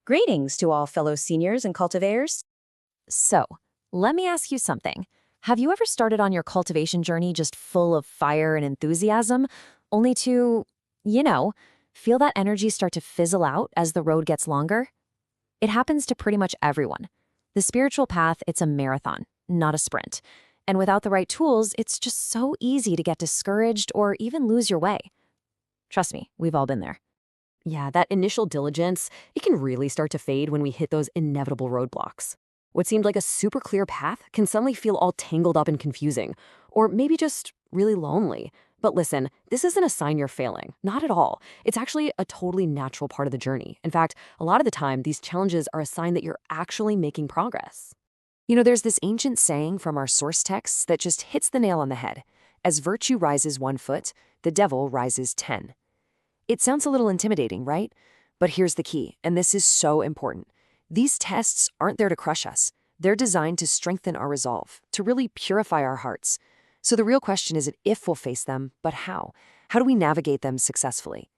Greetings to all fellow seniors and cultivators. So, let me ask you something. Have you ever started on your cultivation journey just full of fire and enthusiasm, only to, you know, feel that energy start to fizzle out as the road gets longer? It happens to pretty much everyone. The spiritual path, it's a marathon, not a sprint. And without the right tools, it's just so easy to get discouraged or even lose your way. Trust me, we've all been there. Yeah, that initial diligence, it can really start to fade when we hit those inevitable roadblocks. What seemed like a super clear path can suddenly feel all tangled up and confusing, or maybe just really lonely. But listen, this isn't a sign you're failing, not at all. It's actually a totally natural part of the journey. In fact, a lot of the time, these challenges are a sign that you're actually making progress. There's this ancient saying from our source texts that just hits the nail on the head. As virtue rises 1 foot, the devil rises 10. It sounds a little intimidating, right? But here's the key, and this is so important. These tests aren't there to crush us. They're designed to strengthen our resolve, to really purify our hearts. So the real question isn't if we'll face them, but how. How do we navigate them successfully?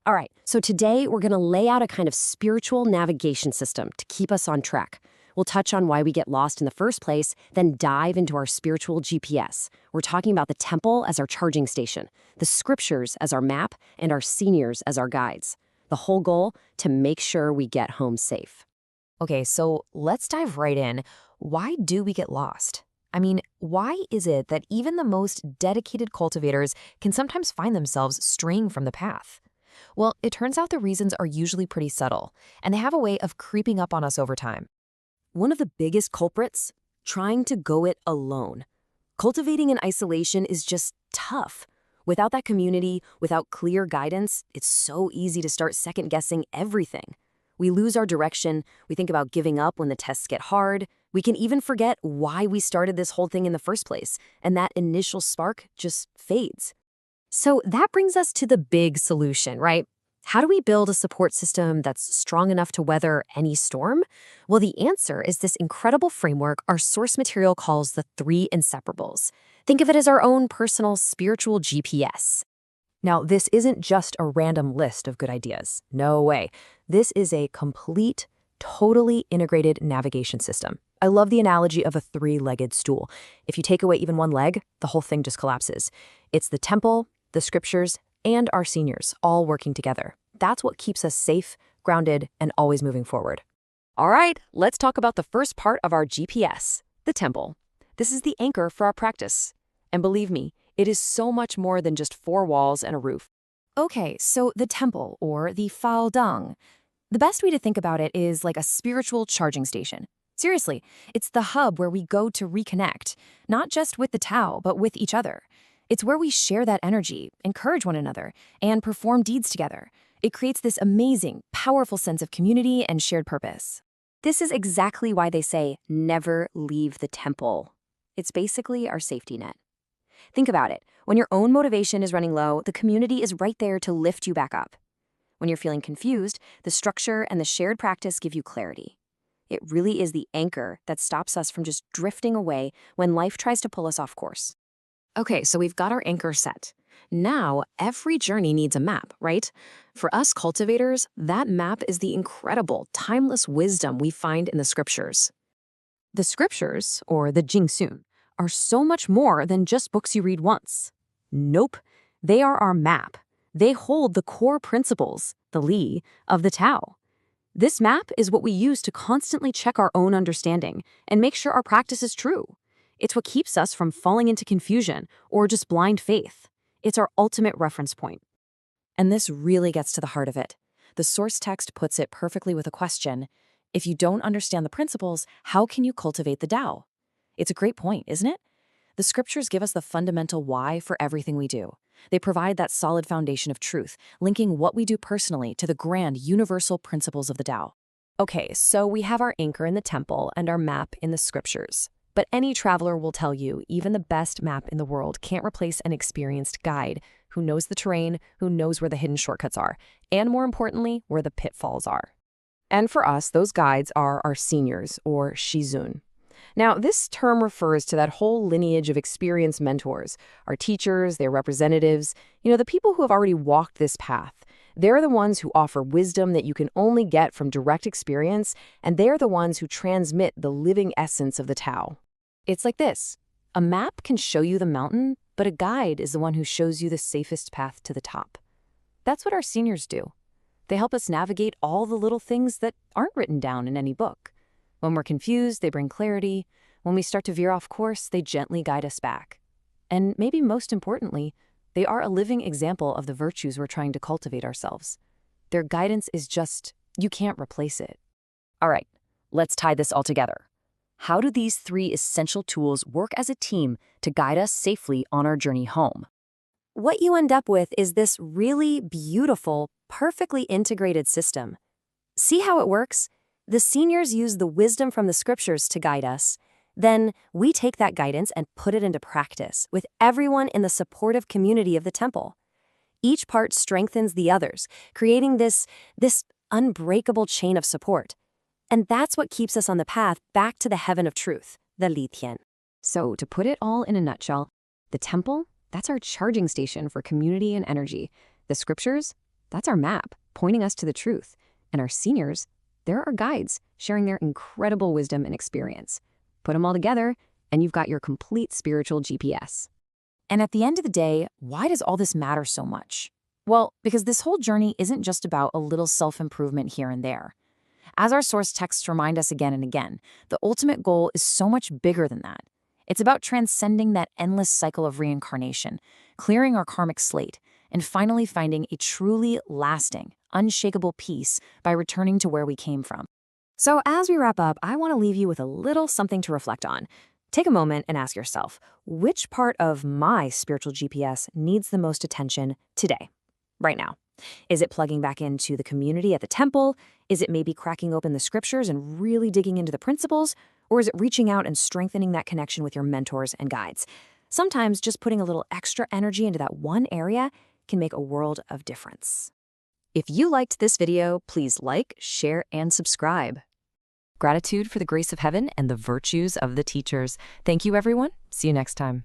All right, so today we're going to lay out a kind of spiritual navigation system to keep us on track. We'll touch on why we get lost in the first place, then dive into our spiritual GPS. We're talking about the temple as our charging station, the scriptures as our map, and our seniors as our guides. The whole goal, to make sure we get home safe. Okay, so let's dive right in. Why do we get lost? I mean, why is it that even the most dedicated cultivators can sometimes find themselves straying from the path? Well, it turns out the reasons are usually pretty subtle, and they have a way of creeping up on us over time. One of the biggest culprits? Trying to go it alone. Cultivating in isolation is just tough. Without that community, without clear guidance, it's so easy to start second-guessing everything. We lose our direction, we think about giving up when the tests get hard, we can even forget why we started this whole thing in the first place, and that initial spark just fades. So that brings us to the big solution, right? How do we build a support system that's strong enough to weather any storm? Well, the answer is this incredible framework our source material calls the Three Inseparables. Think of it as our own personal spiritual GPS. Now, this isn't just a random list of good ideas. No way. This is a complete, totally integrated navigation system. I love the analogy of a three-legged stool. If you take away even one leg, the whole thing just collapses. It's the temple, the scriptures, and our seniors all working together. That's what keeps us safe, grounded, and always moving forward. All right, let's talk about the first part of our GPS, the temple. This is the anchor for our practice. And believe me, it is so much more than just 4 walls and a roof. Okay, so the temple, or the foggy. The best way to think about it is like a spiritual charging station. Seriously, it's the hub where we go to reconnect, not just with the Tao, but with each other. It's where we share that energy, encourage one another, and perform deeds together. It creates this amazing, powerful sense of community and shared purpose. This is exactly why they say, never leave the temple. It's basically our safety net. Think about it. When your own motivation is running low, the community is right there to lift you back up. When you're feeling confused, the structure and the shared practice give you clarity. It really is the anchor that stops us from just drifting away when life tries to pull us off course. Okay, so we've got our anchor set. Now, every journey needs a map, right? For us cultivators, that map is the incredible, timeless wisdom we find in the scriptures. The scriptures, or the Jingsun, are so much more than just books you read once. Nope, they are our map. They hold the core principles, the Li, of the Tao. This map is what we use to constantly check our own understanding and make sure our practice is true. It's what keeps us from falling into confusion or just blind faith. It's our ultimate reference point. And this really gets to the heart of it. The source text puts it perfectly with a question. If you don't understand the principles, how can you cultivate the Tao? It's a great point, isn't it? The scriptures give us the fundamental why for everything we do. They provide that solid foundation of truth, linking what we do personally to the grand universal principles of the Tao. Okay, so we have our anchor in the temple and our map in the scriptures. But any traveler will tell you, even the best map in the world can't replace an experienced guide who knows the terrain, who knows where the hidden shortcuts are, and more importantly, where the pitfalls are. And for us, those guides are our seniors, or shizun. Now, this term refers to that whole lineage of experienced mentors, our teachers, their representatives, the people who have already walked this path. They're the ones who offer wisdom that you can only get from direct experience, and they're the ones who transmit the living essence of the Tao. It's like this. A map can show you the mountain, but a guide is the one who shows you the safest path to the top. That's what our seniors do. They help us navigate all the little things that aren't written down in any book. When we're confused, they bring clarity. When we start to veer off course, they gently guide us back. And maybe most importantly, they are a living example of the virtues we're trying to cultivate ourselves. Their guidance is just, you can't replace it. All right, let's tie this all together. How do these three essential tools work as a team to guide us safely on our journey home? What you end up with is this really beautiful, perfectly integrated system. See how it works? The seniors use the wisdom from the scriptures to guide us. Then we take that guidance and put it into practice with everyone in the supportive community of the temple. Each part strengthens the others, creating this unbreakable chain of support. And that's what keeps us on the path back to the heaven of truth, the Li Tian. So, to put it all in a nutshell, the temple, that's our charging station for community and energy. The scriptures, that's our map, pointing us to the truth. And our seniors, they're our guides, sharing their incredible wisdom and experience. Put them all together, and you've got your complete spiritual GPS. And at the end of the day, why does all this matter so much? Well, because this whole journey isn't just about a little self-improvement here and there. As our source texts remind us again and again, the ultimate goal is so much bigger than that. It's about transcending that endless cycle of reincarnation, clearing our karmic slate, and finally finding a truly lasting, unshakable peace by returning to where we came from. So as we wrap up, I want to leave you with a little something to reflect on. Take a moment and ask yourself, which part of my spiritual GPS needs the most attention today, right now? Is it plugging back into the community at the temple? Is it maybe cracking open the scriptures and really digging into the principles? Or is it reaching out and strengthening that connection with your mentors and guides? Sometimes just putting a little extra energy into that one area can make a world of difference. If you liked this video, please like, share, and subscribe. Gratitude for the grace of heaven and the virtues of the teachers. Thank you, everyone. See you next time.